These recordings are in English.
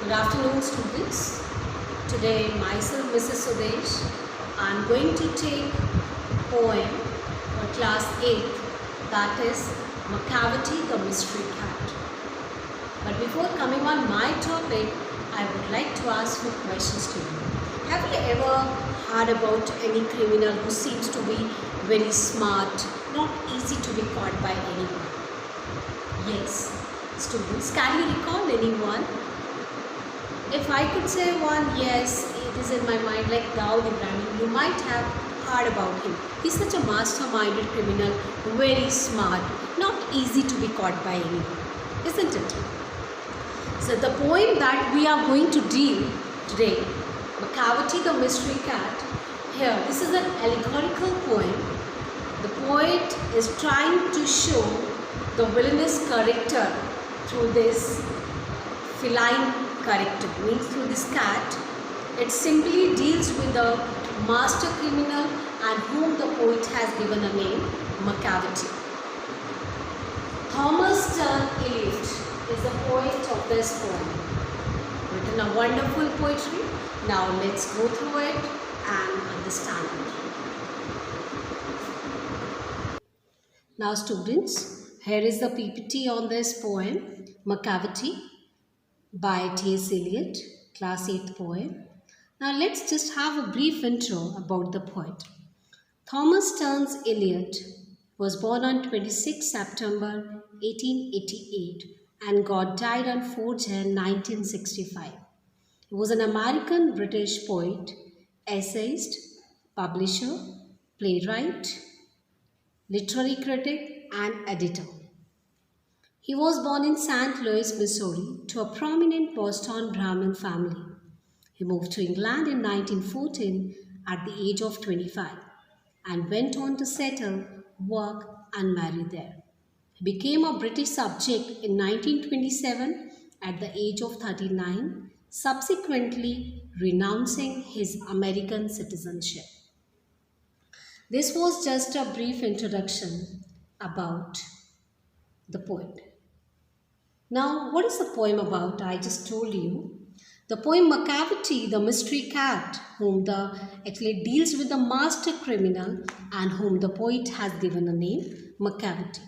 Good afternoon, students. Today, myself, Mrs. Sudesh, I am going to take poem for class 8th, that is Macavity the Mystery Cat. But before coming on my topic, I would like to ask few questions to you. Have you ever heard about any criminal who seems to be very smart, not easy to be caught by anyone? Yes, students, can you recall anyone? If I could say one, yes, it is in my mind, like Dawood Ibrahim. You might have heard about him. He's such a masterminded criminal, very smart, not easy to be caught by anyone, isn't it? So the poem that we are going to deal today, Macavity the Mystery Cat, here, this is an allegorical poem. The poet is trying to show the villainous character through this feline character, means through this cat. It simply deals with the master criminal and whom the poet has given a name, Macavity. Thomas Sterne Eliot is the poet of this poem. Written a wonderful poetry. Now let's go through it and understand it. Now students, here is the PPT on this poem, Macavity, by T.S. Eliot, class 8th poem. Now let's just have a brief intro about the poet. Thomas Sterne Eliot was born on 26 September 1888 and died on 4 Jan 1965. He was an American-British poet, essayist, publisher, playwright, literary critic and editor. He was born in St. Louis, Missouri, to a prominent Boston Brahmin family. He moved to England in 1914 at the age of 25 and went on to settle, work and marry there. He became a British subject in 1927 at the age of 39, subsequently renouncing his American citizenship. This was just a brief introduction about the poet. Now, what is the poem about? I just told you. The poem Macavity, the Mystery Cat, actually deals with the master criminal and whom the poet has given a name, Macavity.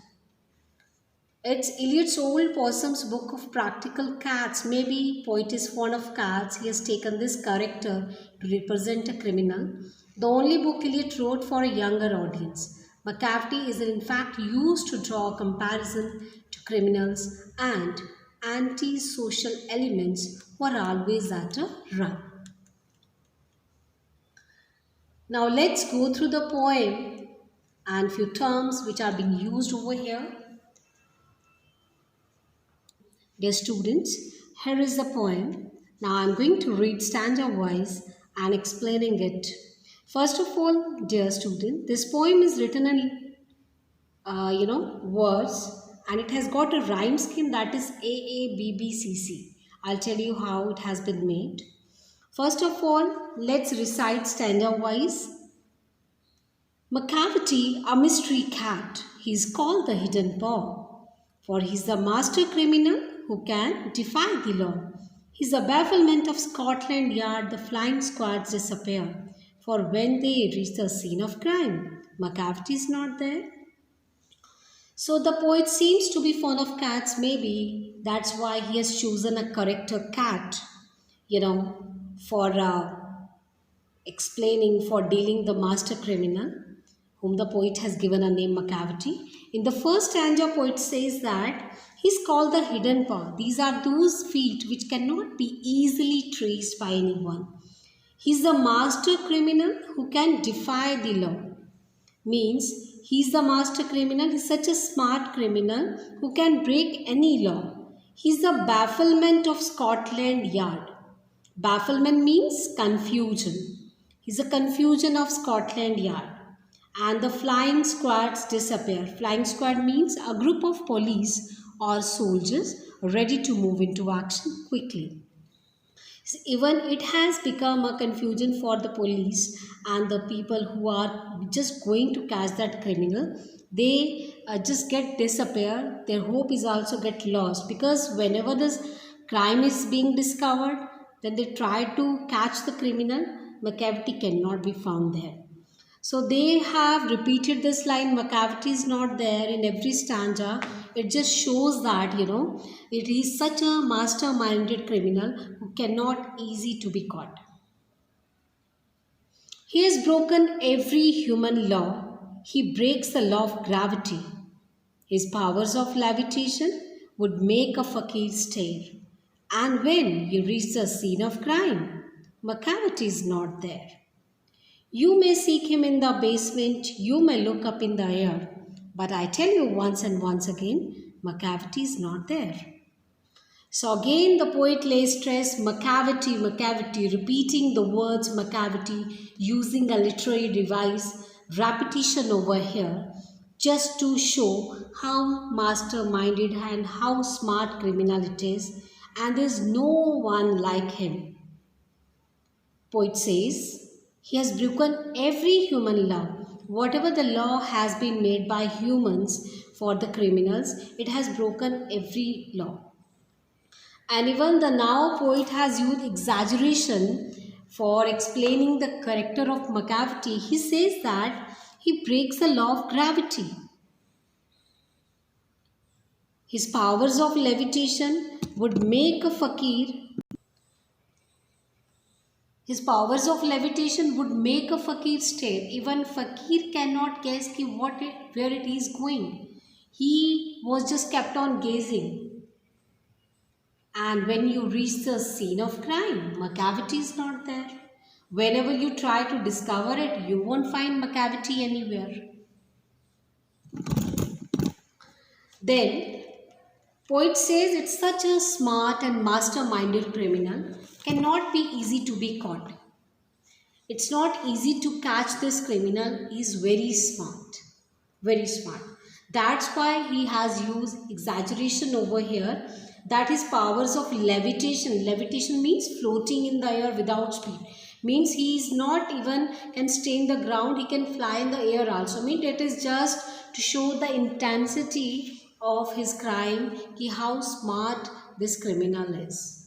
It's Eliot's old Possum's book of practical cats. Maybe poet is fond of cats. He has taken this character to represent a criminal. The only book Eliot wrote for a younger audience. Macavity is in fact used to draw a comparison to criminals and anti-social elements who are always at a run. Now let's go through the poem and few terms which are being used over here. Dear students, here is the poem. Now I am going to read stanza wise and explaining it. First of all, dear student, this poem is written in words, and it has got a rhyme scheme that is AABBCC. I'll tell you how it has been made. First of all, let's recite stanza wise. Macavity, a mystery cat, he is called the hidden paw, for he is the master criminal who can defy the law. He is the bafflement of Scotland Yard. The flying squads disappear, for when they reach the scene of crime, Macavity is not there. So the poet seems to be fond of cats. Maybe that's why he has chosen a character cat, for explaining, for dealing the master criminal, whom the poet has given a name Macavity. In the first stanza, poet says that he's called the hidden paw. These are those feet which cannot be easily traced by anyone. He's the master criminal who can defy the law. Means he's the master criminal. He's such a smart criminal who can break any law. He's the bafflement of Scotland Yard. Bafflement means confusion. He's a confusion of Scotland Yard. And the flying squads disappear. Flying squad means a group of police or soldiers ready to move into action quickly. Even it has become a confusion for the police and the people who are just going to catch that criminal. They just get disappear. Their hope is also get lost, because whenever this crime is being discovered, then they try to catch the criminal. Macavity cannot be found there. So they have repeated this line, Macavity is not there, in every stanza. It just shows that, it is such a masterminded criminal who cannot easy to be caught. He has broken every human law. He breaks the law of gravity. His powers of levitation would make a fakir stare. And when you reach the scene of crime, Macavity is not there. You may seek him in the basement, you may look up in the air, but I tell you once and once again, Macavity is not there. So again the poet lays stress, Macavity, Macavity, repeating the words Macavity, using a literary device, repetition over here, just to show how master-minded and how smart criminal it is, and there is no one like him. Poet says, he has broken every human law. Whatever the law has been made by humans for the criminals, it has broken every law. And even the now poet has used exaggeration for explaining the character of Macavity. He says that he breaks the law of gravity. His powers of levitation would make a fakir. His powers of levitation would make a fakir stare. Even fakir cannot guess where it is going. He was just kept on gazing. And when you reach the scene of crime, Macavity is not there. Whenever you try to discover it, you won't find Macavity anywhere. Then, poet says it's such a smart and master-minded criminal, cannot be easy to be caught. It's not easy to catch this criminal. He is very smart. Very smart. That's why he has used exaggeration over here. That his powers of levitation. Levitation means floating in the air without speed. Means he is not even can stay in the ground. He can fly in the air also. Means it is just to show the intensity of his crime. How smart this criminal is.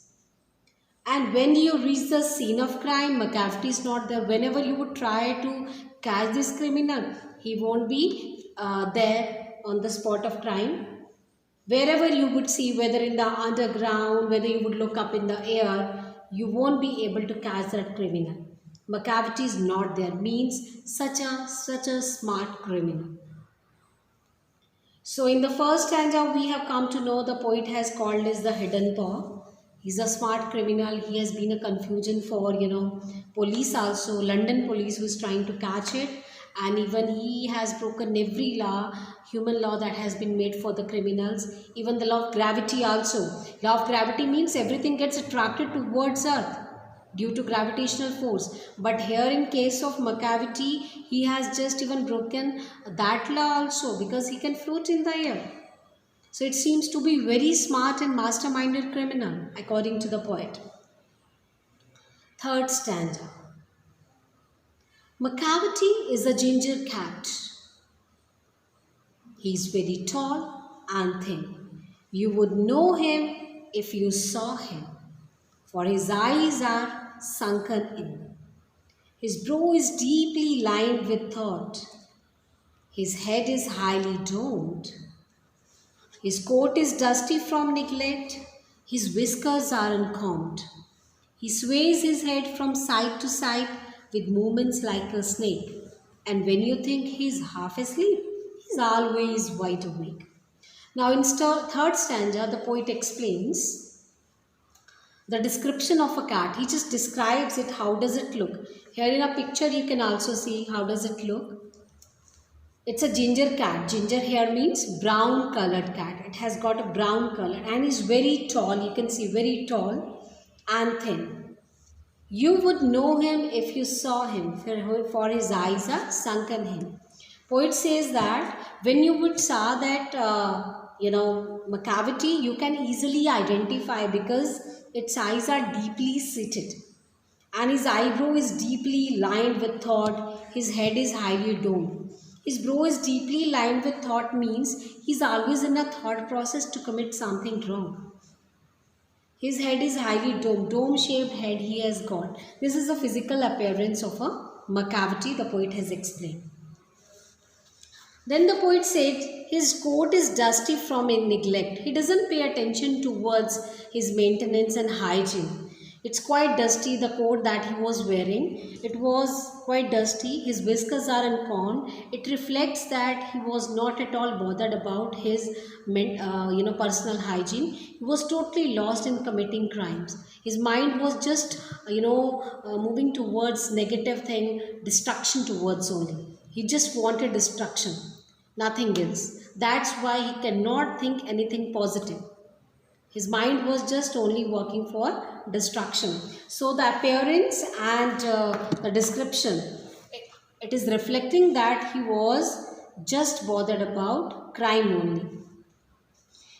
And when you reach the scene of crime, Macavity is not there. Whenever you would try to catch this criminal, he won't be there on the spot of crime. Wherever you would see, whether in the underground, whether you would look up in the air, you won't be able to catch that criminal. Macavity is not there, means such a smart criminal. So in the first stanza, we have come to know the poet has called as the hidden paw. He's a smart criminal. He has been a confusion for, police also, London police who is trying to catch it. And even he has broken every law, human law that has been made for the criminals. Even the law of gravity also. Law of gravity means everything gets attracted towards earth due to gravitational force. But here in case of Macavity, he has just even broken that law also because he can float in the air. So it seems to be very smart and masterminded criminal according to the poet. Third stanza. Macavity is a ginger cat. He is very tall and thin. You would know him if you saw him, for his eyes are sunken in. His brow is deeply lined with thought. His head is highly domed. His coat is dusty from neglect. His whiskers are uncombed. He sways his head from side to side with movements like a snake. And when you think he is half asleep, he is always wide awake. Now in third stanza, the poet explains the description of a cat. He just describes it. How does it look? Here in a picture, you can also see how does it look. It's a ginger cat. Ginger here means brown colored cat. It has got a brown color and is very tall. You can see very tall and thin. You would know him if you saw him, for his eyes are sunken in. Poet says that when you would saw that, Macavity, you can easily identify because its eyes are deeply seated. And his eyebrow is deeply lined with thought. His head is highly domed. His brow is deeply lined with thought means he's always in a thought process to commit something wrong. His head is highly domed, dome-shaped head he has got. This is the physical appearance of a Macavity, the poet has explained. Then the poet said, his coat is dusty from neglect. He doesn't pay attention towards his maintenance and hygiene. It's quite dusty, the coat that he was wearing. It was quite dusty. His whiskers are uncombed. It reflects that he was not at all bothered about his personal hygiene. He was totally lost in committing crimes. His mind was just moving towards negative thing, destruction towards only. He just wanted destruction, nothing else. That's why he cannot think anything positive. His mind was just only working for destruction. So the appearance and the description, it is reflecting that he was just bothered about crime only.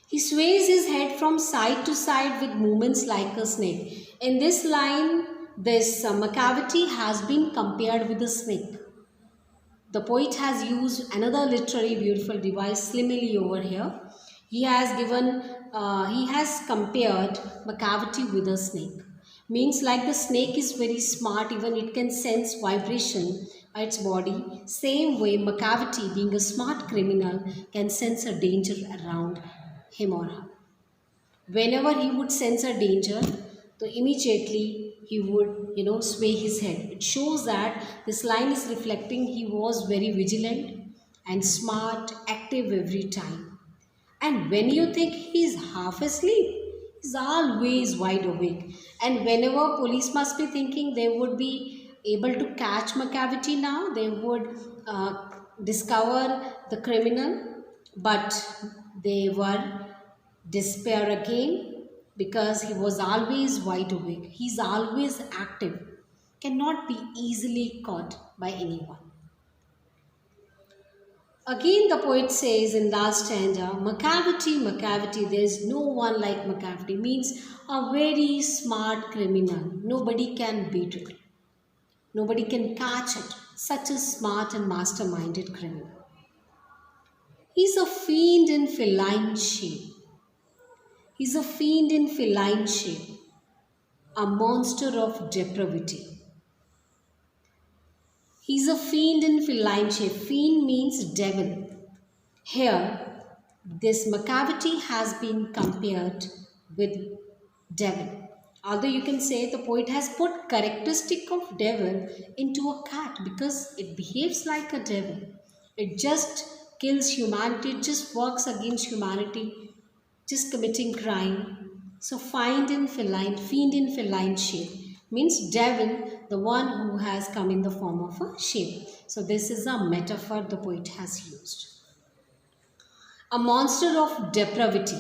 He sways his head from side to side with movements like a snake. In this line, this Macavity has been compared with a snake. The poet has used another literary beautiful device, simile over here. He has compared Macavity with a snake. Means like the snake is very smart, even it can sense vibration by its body. Same way Macavity, being a smart criminal, can sense a danger around him or her. Whenever he would sense a danger, so immediately he would sway his head. It shows that this line is reflecting he was very vigilant and smart, active every time. And when you think he is half asleep, he's always wide awake. And whenever police must be thinking they would be able to catch Macavity now, they would discover the criminal, but they were despair again because he was always wide awake. He's always active, cannot be easily caught by anyone. Again the poet says in last stanza, Macavity, Macavity, there is no one like Macavity, means a very smart criminal. Nobody can beat it. Nobody can catch it. Such a smart and masterminded criminal. He's a fiend in feline shape. He's a fiend in feline shape. A monster of depravity. He's a fiend in feline shape. Fiend means devil. Here, this Macavity has been compared with devil. Although you can say the poet has put characteristic of devil into a cat because it behaves like a devil. It just kills humanity. It just works against humanity, just committing crime. So fiend in feline shape means devil, the one who has come in the form of a sheep. So this is a metaphor the poet has used. A monster of depravity.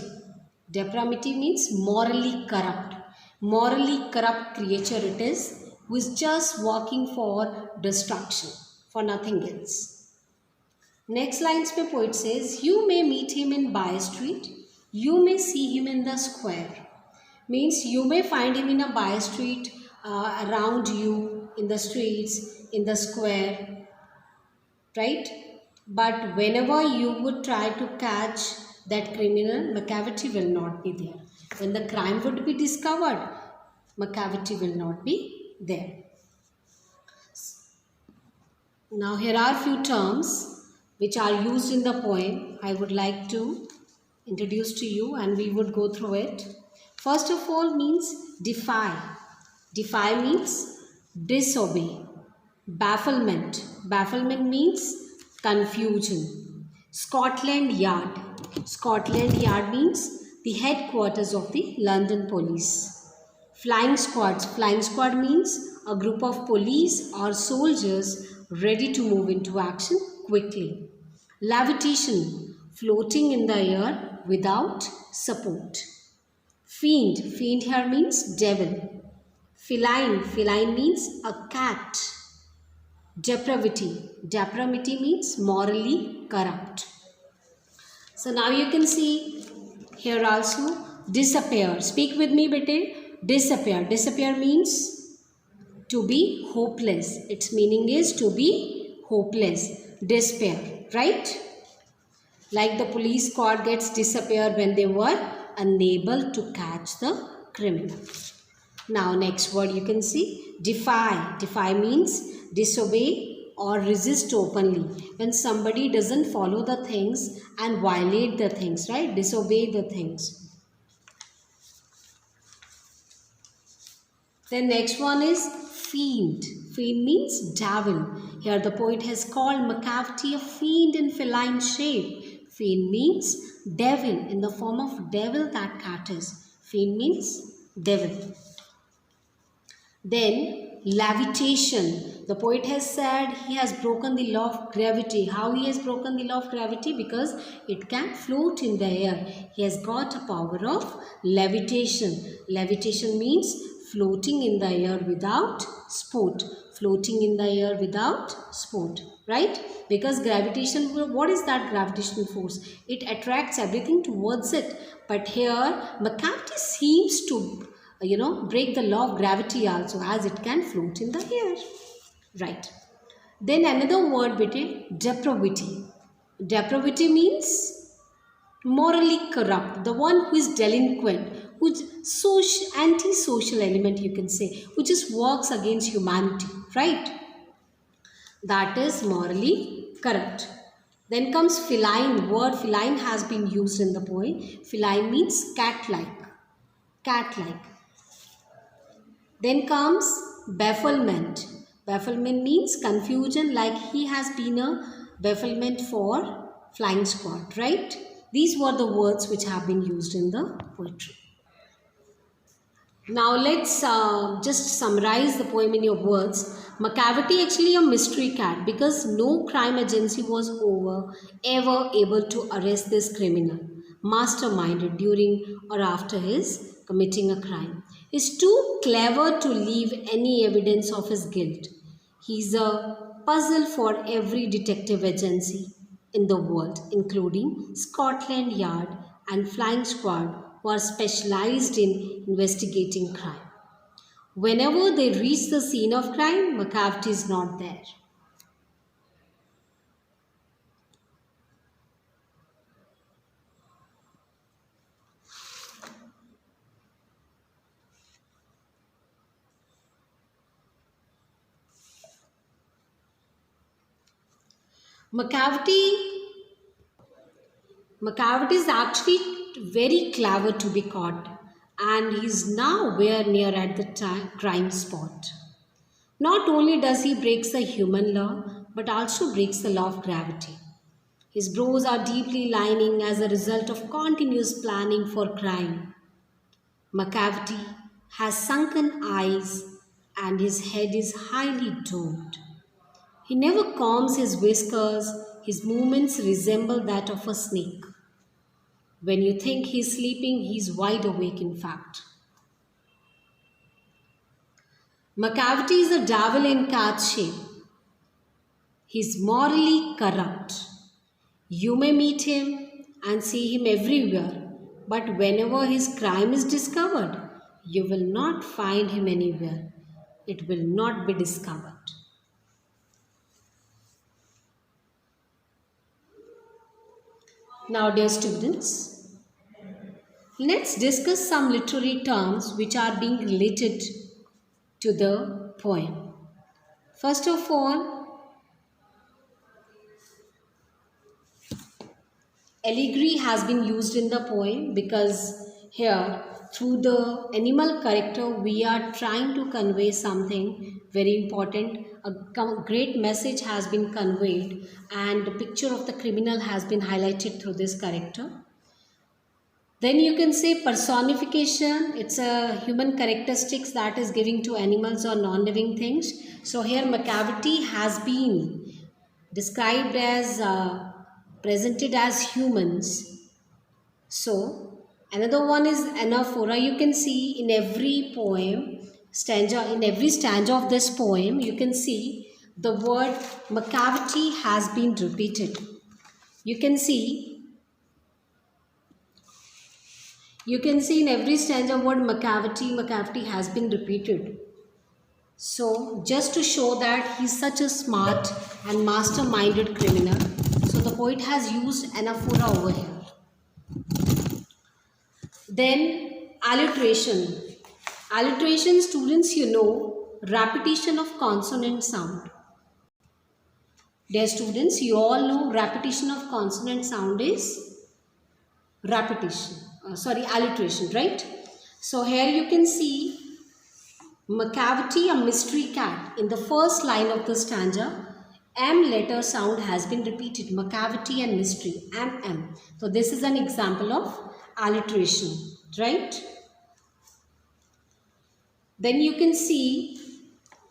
Depravity means morally corrupt. Morally corrupt creature it is, who is just working for destruction, for nothing else. Next lines the poet says, you may meet him in by street, you may see him in the square. Means you may find him in a by street, around you, in the streets, in the square, right? But whenever you would try to catch that criminal, Macavity will not be there. When the crime would be discovered, Macavity will not be there. Now here are few terms which are used in the poem. I would like to introduce to you and we would go through it. First of all means defy. Defy means disobey. Bafflement. Bafflement means confusion. Scotland Yard. Scotland Yard means the headquarters of the London police. Flying squads. Flying squad means a group of police or soldiers ready to move into action quickly. Levitation. Floating in the air without support. Fiend. Fiend here means devil. Feline. Feline means a cat. Depravity. Depravity means morally corrupt. So now you can see here also disappear. Speak with me, bete. Disappear. Disappear means to be hopeless. Its meaning is to be hopeless. Despair. Right? Like the police squad gets disappear when they were unable to catch the criminal. Now next word you can see, defy. Defy means disobey or resist openly. When somebody doesn't follow the things and violate the things, right? Disobey the things. Then next one is fiend. Fiend means devil. Here the poet has called Macavity a fiend in feline shape. Fiend means devil, in the form of devil that cat is. Fiend means devil. Then levitation. The poet has said he has broken the law of gravity. How he has broken the law of gravity? Because it can float in the air. He has got a power of levitation. Levitation means floating in the air without support. Floating in the air without support. Right? Because gravitation, what is that gravitational force? It attracts everything towards it. But here, Macavity seems to break the law of gravity also, as it can float in the air. Right. Then another word between depravity. Depravity means morally corrupt, the one who is delinquent, who's anti-social element, you can say, who just works against humanity, right? That is morally corrupt. Then comes feline. Word feline has been used in the poem. Feline means cat-like. Cat-like. Then comes bafflement. Bafflement means confusion, like he has been a bafflement for flying squad, right? These were the words which have been used in the poetry. Now let's just summarize the poem in your words. Macavity actually a mystery cat, because no crime agency was ever able to arrest this criminal, masterminded during or after his committing a crime. Is too clever to leave any evidence of his guilt. He's a puzzle for every detective agency in the world, including Scotland Yard and Flying Squad, who are specialized in investigating crime. Whenever they reach the scene of crime, Macavity is not there. Macavity is actually very clever to be caught, and he is nowhere near at the crime spot. Not only does he break the human law, but also breaks the law of gravity. His brows are deeply lining as a result of continuous planning for crime. Macavity has sunken eyes and his head is highly domed. He never combs his whiskers, his movements resemble that of a snake. When you think he's sleeping, he's wide awake in fact. Macavity is a devil in cat shape. He's morally corrupt. You may meet him and see him everywhere, but whenever his crime is discovered, you will not find him anywhere. It will not be discovered. Now, dear students, let's discuss some literary terms which are being related to the poem. First of all, allegory has been used in the poem because here, through the animal character, we are trying to convey something very important. A great message has been conveyed, and the picture of the criminal has been highlighted through this character. Then you can say personification. It's a human characteristics that is giving to animals or non-living things. So here Macavity has been described as presented as humans. So another one is anaphora. You can see in every poem, in every stanza of this poem, you can see the word Macavity has been repeated. You can see in every stanza word Macavity has been repeated. So just to show that he's such a smart and master-minded criminal, so the poet has used anaphora over here. Then Alliteration. Alliteration, students, you know, repetition of consonant sound. Dear students, you all know repetition of consonant sound is alliteration, right? So here you can see Macavity, a mystery cat. In the first line of the stanza, M letter sound has been repeated. Macavity and mystery, M. So this is an example of alliteration, right? Then you can see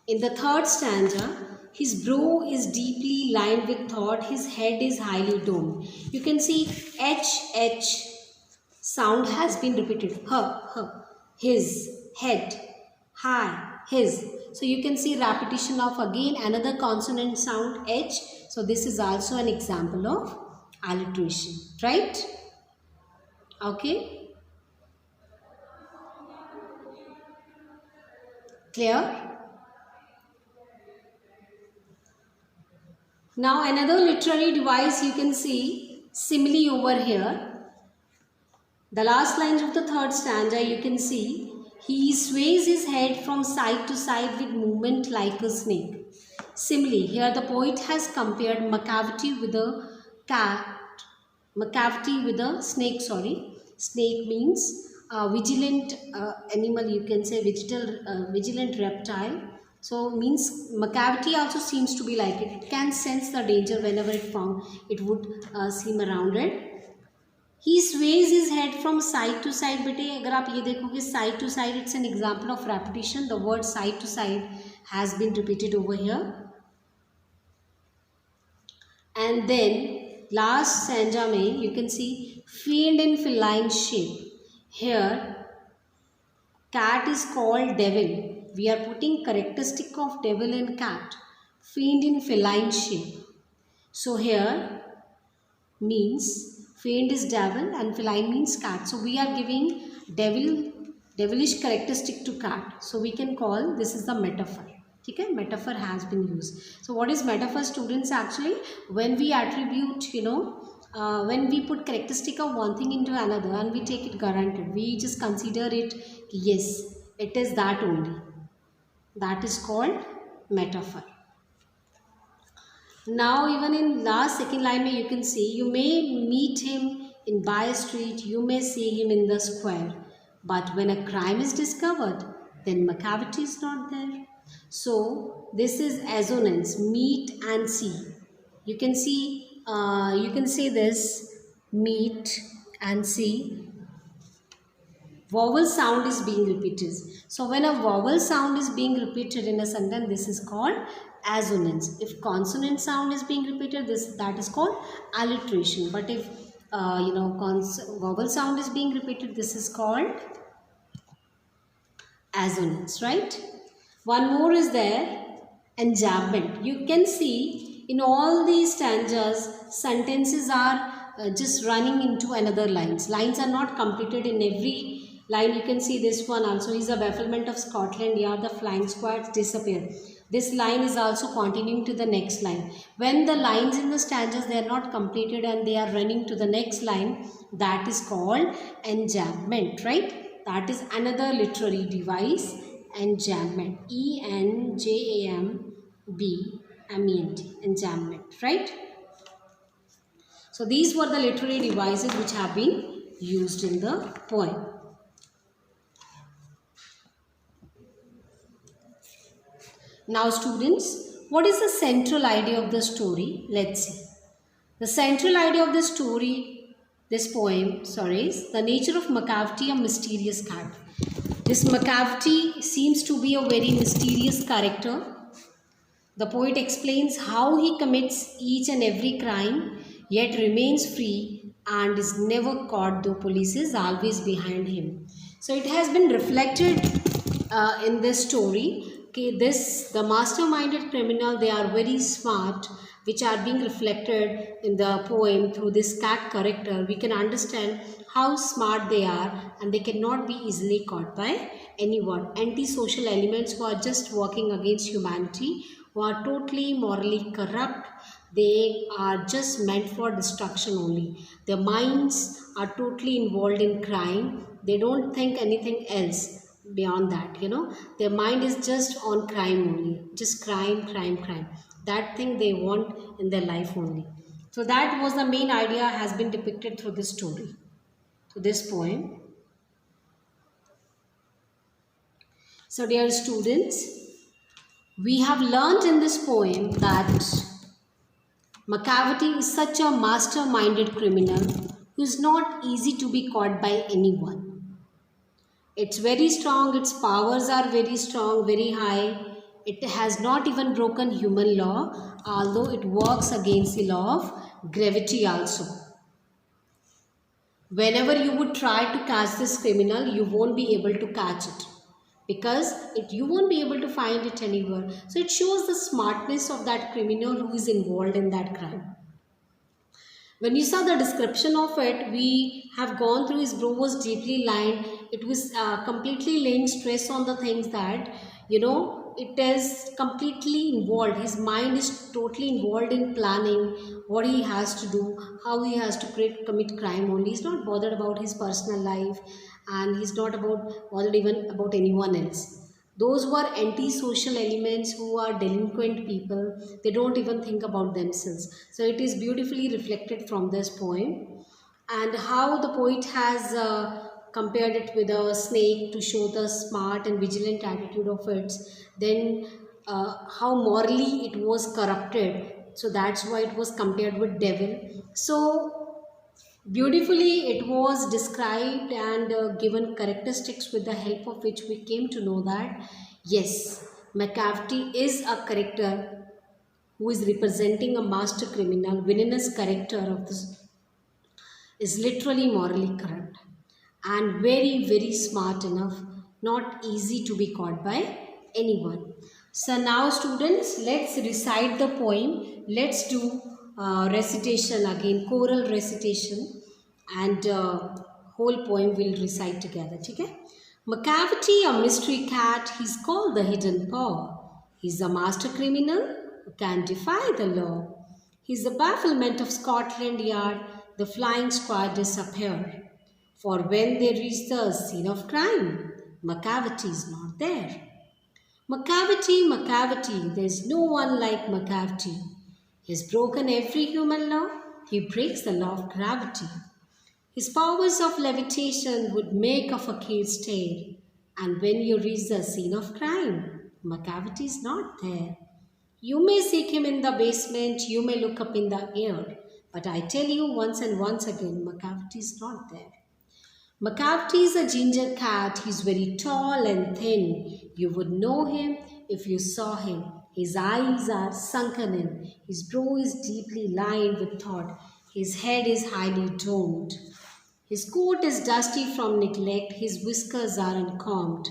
in the third stanza, his brow is deeply lined with thought, his head is highly domed. You can see H sound has been repeated. His, head, high, his. So you can see repetition of again another consonant sound H. So this is also an example of alliteration, right? Okay. Clear? Now another literary device you can see simile over here. The last lines of the third stanza you can see he sways his head from side to side with movement like a snake. Simile, here the poet has compared Macavity with a cat, Macavity with a snake, Snake means vigilant animal, you can say vigilant reptile. So means Macavity also seems to be like it. It can sense the danger whenever it would seem around it. He sways his head from side to side. बेटे अगर आप ये देखोगे side to side, it's an example of repetition. The word side to side has been repeated over here. And then last stanza mein you can see feigned in feline shape. Here cat is called devil. We are putting characteristic of devil and cat. Feigned in feline shape. So here means feigned is devil and feline means cat. So we are giving devilish characteristic to cat. So we can call this is the metaphor. Okay, metaphor has been used. So what is metaphor, students? Actually, when we attribute, when we put characteristic of one thing into another and we take it granted, we just consider it, yes, it is that only. That is called metaphor. Now even in last second line you can see you may meet him in by a street, you may see him in the square, but when a crime is discovered, then Macavity is not there. So this is assonance, meet and see. You can see, you can say this, meet and see. Vowel sound is being repeated. So when a vowel sound is being repeated in a sentence, this is called assonance. If consonant sound is being repeated, that is called alliteration. But if vowel sound is being repeated, this is called assonance, right? One more is there, enjambment. You can see in all these stanzas, sentences are just running into another lines. Lines are not completed in every line. You can see this one also is a bafflement of Scotland Yard, the flying squads disappear. This line is also continuing to the next line. When the lines in the stanzas, they are not completed and they are running to the next line, that is called enjambment, right? That is another literary device, enjambment. E-N-J-A-M-B-M-E-N-T, enjambment, right? So these were the literary devices which have been used in the poem. Now students, what is the central idea of the story? Let's see. The central idea of the story, this poem, is the nature of Macavity, a mysterious cat. This Macavity seems to be a very mysterious character. The poet explains how he commits each and every crime, yet remains free and is never caught, though police is always behind him. So it has been reflected in this story. Okay, the masterminded criminal, they are very smart, which are being reflected in the poem through this cat character. We can understand how smart they are and they cannot be easily caught by anyone. Antisocial elements who are just working against humanity, who are totally morally corrupt. They are just meant for destruction only. Their minds are totally involved in crime. They don't think anything else beyond that, Their mind is just on crime only. Just crime, crime, crime. That thing they want in their life only. So that was the main idea has been depicted through this story, through this poem. So dear students, we have learned in this poem that Macavity is such a master-minded criminal who is not easy to be caught by anyone. It's very strong, its powers are very strong, very high. It has not even broken human law, although it works against the law of gravity also. Whenever you would try to catch this criminal, you won't be able to catch it, because you won't be able to find it anywhere. So it shows the smartness of that criminal who is involved in that crime. When you saw the description of it, we have gone through, his brow was deeply lined. It was completely laying stress on the things that, it is completely involved. His mind is totally involved in planning what he has to do, how he has to commit crime only. He's not bothered about his personal life, and he's not bothered even about anyone else. Those who are anti-social elements, who are delinquent people, they don't even think about themselves. So it is beautifully reflected from this poem, and how the poet has compared it with a snake to show the smart and vigilant attitude of it. Then how morally it was corrupted. So that's why it was compared with devil. So beautifully it was described and given characteristics, with the help of which we came to know that yes, Macavity is a character who is representing a master criminal. Villainous character of this is literally morally corrupt and very, very smart enough, not easy to be caught by anyone. So now students, let's recite the poem. Let's do recitation again, choral recitation, and whole poem we'll recite together. Okay? Macavity, a mystery cat, he's called the hidden paw. He's a master criminal who can defy the law. He's the bafflement of Scotland Yard. The flying squad disappear. For when they reach the scene of crime, Macavity is not there. Macavity, Macavity, there's no one like Macavity. He's broken every human law. He breaks the law of gravity. His powers of levitation would make a fakir stare. And when you reach the scene of crime, Macavity is not there. You may seek him in the basement, you may look up in the air, but I tell you once and once again, Macavity is not there. Macavity is a ginger cat. He's very tall and thin. You would know him if you saw him. His eyes are sunken in. His brow is deeply lined with thought. His head is highly domed. His coat is dusty from neglect. His whiskers are uncombed.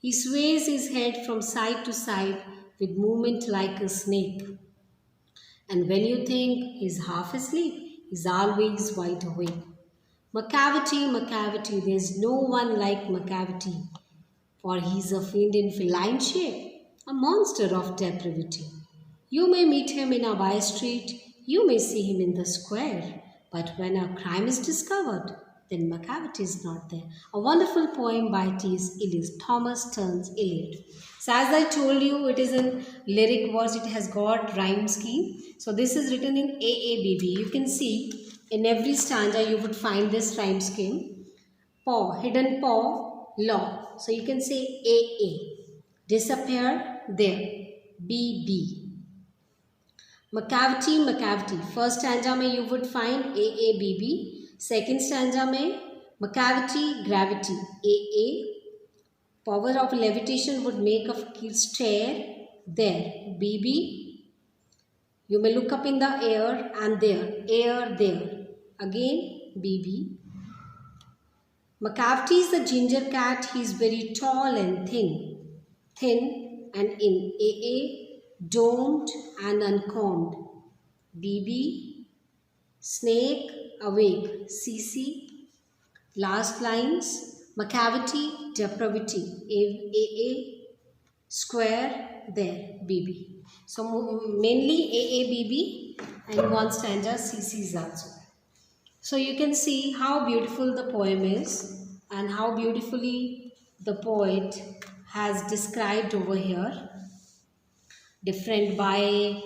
He sways his head from side to side with movement like a snake. And when you think he's half asleep, he's always wide awake. Macavity, Macavity, there's no one like Macavity, for he's a fiend in feline shape, a monster of depravity. You may meet him in a by street, you may see him in the square, but when a crime is discovered, then Macavity is not there. A wonderful poem by T.S. Eliot, Thomas Stearns Eliot. So as I told you, it is in lyric verse, it has got rhyme scheme. So this is written in AABB. You can see in every stanza you would find this rhyme scheme. Paw, hidden paw, law. So you can say AA. Disappear, there. BB. Macavity, Macavity. First stanza mein you would find AABB. Second stanza mein Macavity, gravity. AA. Power of levitation would make a fakir stare, there. BB. You may look up in the air, and there. Air, there. Again, BB. Macavity is a ginger cat. He is very tall and thin. Thin and in. AA. Domed and uncombed. BB. Snake, awake. CC. Last lines. Macavity, depravity. AA. Square, there. BB. So mainly AABB and one stanza CC is also. So you can see how beautiful the poem is, and how beautifully the poet has described over here, different by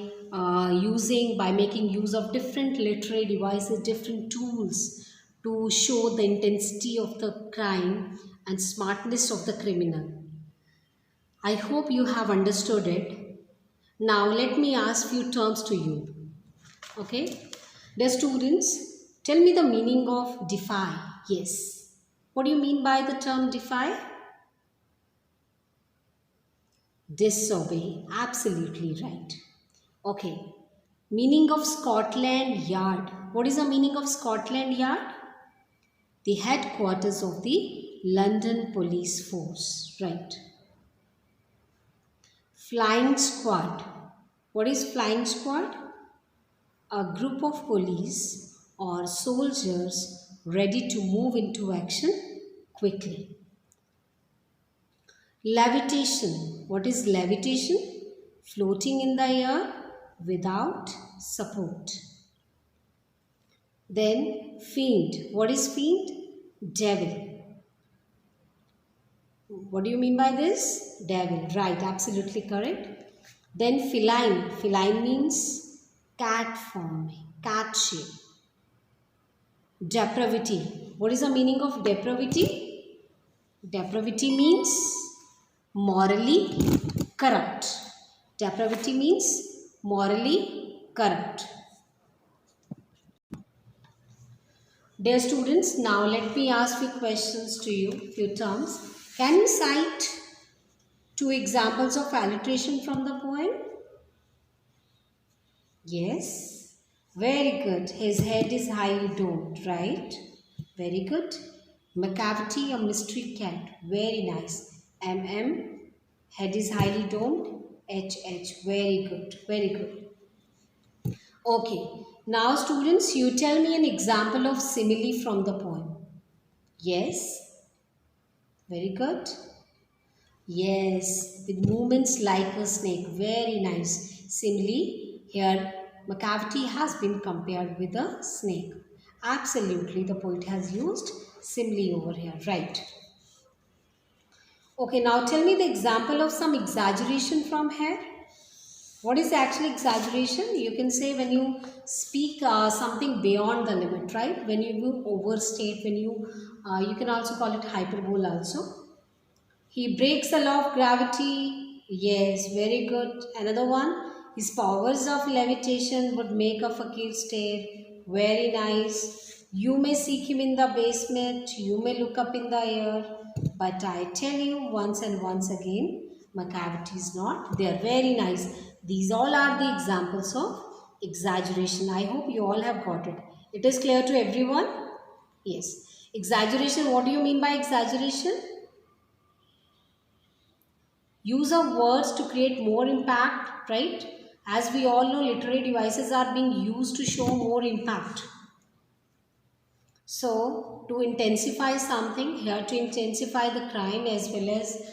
making use of different literary devices, different tools to show the intensity of the crime and smartness of the criminal. I hope you have understood it. Now let me ask few terms to you. Okay? Dear students, tell me the meaning of defy. Yes. What do you mean by the term defy? Disobey. Absolutely right. Okay. Meaning of Scotland Yard. What is the meaning of Scotland Yard? The headquarters of the London Police Force. Right. Flying Squad. What is Flying Squad? A group of police or soldiers ready to move into action quickly. Levitation. What is levitation? Floating in the air without support. Then fiend. What is fiend? Devil. What do you mean by this? Devil. Right, absolutely correct. Then feline. Feline means cat form, cat shape. Depravity. What is the meaning of depravity? Depravity means morally corrupt. Depravity means morally corrupt. Dear students, now let me ask few questions to you, few terms. Can you cite 2 examples of alliteration from the poem? Yes. Very good. His head is highly domed, right? Very good. Macavity, a mystery cat. Very nice. MM, head is highly domed. HH, very good. Very good. Okay. Now students, you tell me an example of simile from the poem. Yes. Very good. Yes. With movements like a snake. Very nice. Simile. Here Macavity has been compared with a snake. Absolutely, the poet has used simile over here, right? Okay, now tell me the example of some exaggeration from here. What is actually exaggeration? You can say when you speak something beyond the limit, right? When you overstate, when you can also call it hyperbole also. He breaks the law of gravity. Yes, very good. Another one. His powers of levitation would make a fakir stare. Very nice. You may seek him in the basement. You may look up in the air. But I tell you once and once again, Macavity is not there. Very nice. These all are the examples of exaggeration. I hope you all have got it. It is clear to everyone? Yes. Exaggeration. What do you mean by exaggeration? Use of words to create more impact, right? As we all know, literary devices are being used to show more impact. So, to intensify something, here to intensify the crime as well as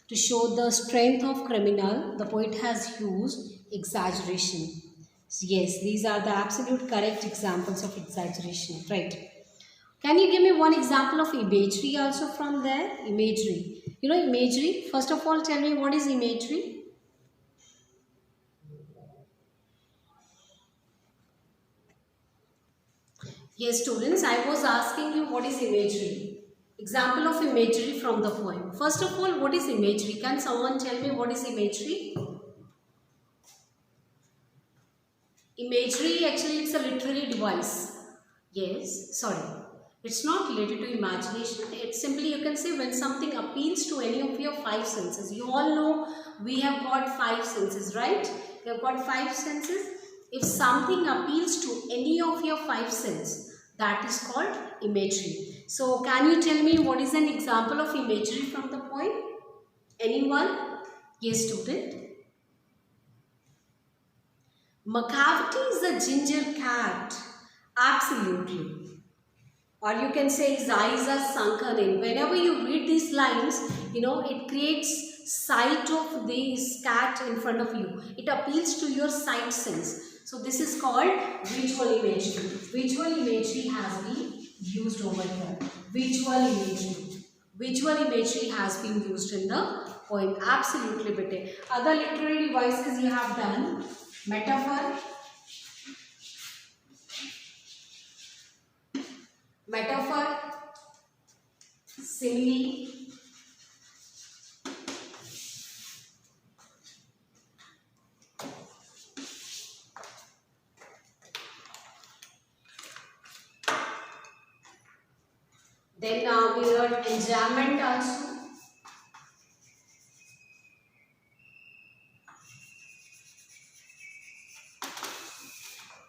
to show the strength of criminal, the poet has used exaggeration. So, yes, these are the absolute correct examples of exaggeration, right? Can you give me one example of imagery also from there? Imagery. You know imagery? First of all, tell me what is imagery? Yes, students, I was asking you what is imagery. Example of imagery from the poem. First of all, what is imagery? Can someone tell me what is imagery? Imagery, actually, it's a literary device. Yes, sorry. It's not related to imagination. It's simply, you can say, when something appeals to any of your 5 senses. You all know we have got 5 senses, right? We have got 5 senses. If something appeals to any of your 5 senses, that is called imagery. So, can you tell me what is an example of imagery from the poem? Anyone? Yes, student. Macavity is a ginger cat. Absolutely. Or you can say his eyes are sunken in. Whenever you read these lines, it creates sight of this cat in front of you. It appeals to your sight sense. So this is called visual imagery. Visual imagery has been used over here. Visual imagery. visual imagery has been used in the poem. Absolutely, bete. Other literary devices you have done: metaphor, simile, then we learned enjambment also.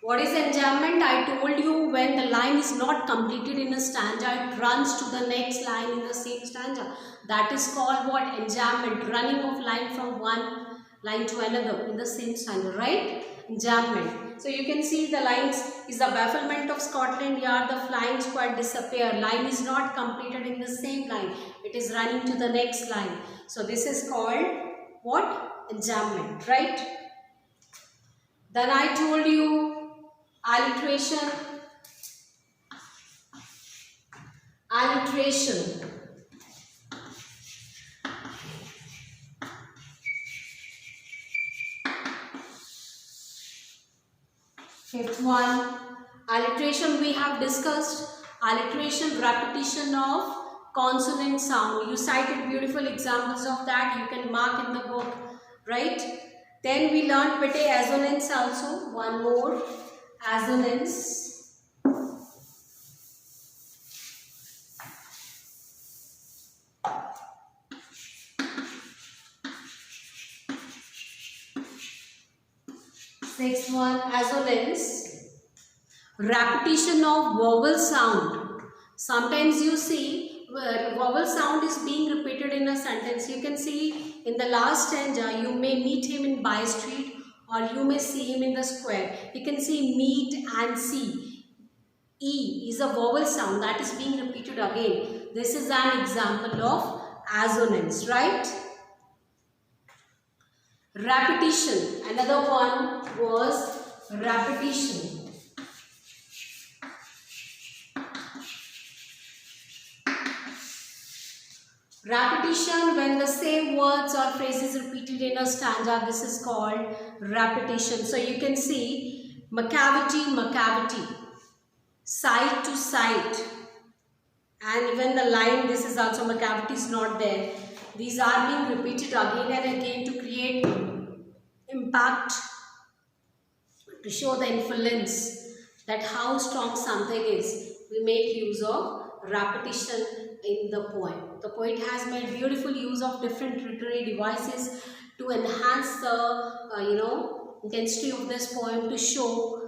What is enjambment? I told you, when the line is not completed in a stanza, it runs to the next line in the same stanza. That is called what? Enjambment. Running of line from one line to another in the same stanza, right? Enjambment. So you can see the lines is the bafflement of Scotland Yard, the flying squad disappear. Line is not completed in the same line. It is running to the next line. So this is called what? Enjambment, right? Then I told you alliteration. Fifth one, alliteration we have discussed. Alliteration, repetition of consonant sound. You cited beautiful examples of that. You can mark in the book, right? Then we learned bete assonance also. One more, assonance. Sixth one, assonance. Repetition of vowel sound. Sometimes you see vowel sound is being repeated in a sentence. You can see in the last stanza, you may meet him in by street, or you may see him in the square. You can see meet and see. E is a vowel sound that is being repeated again. This is an example of assonance, right? Repetition. Another one was repetition. Repetition, when the same words or phrases repeated in a stanza, this is called repetition. So you can see macavity, side to side, and even the line, this is also macavity is not there. These are being repeated again and again to create impact, to show the influence that how strong something is. We make use of repetition in the poem. The poet has made beautiful use of different literary devices to enhance the intensity of this poem, to show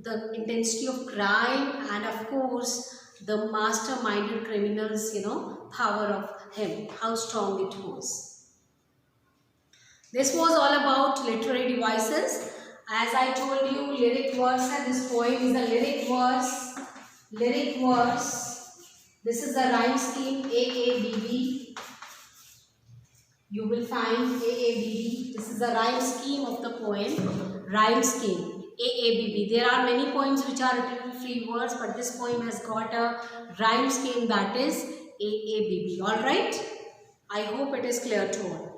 the intensity of crime, and of course the masterminded criminals, power of him, how strong it was. This was all about literary devices. As I told you, lyric verse, and this poem is a lyric verse. This is the rhyme scheme AABB. You will find AABB. This is the rhyme scheme of the poem. Rhyme scheme AABB. There are many poems which are written in free words, but this poem has got a rhyme scheme, that is AABB. Alright? I hope it is clear to all.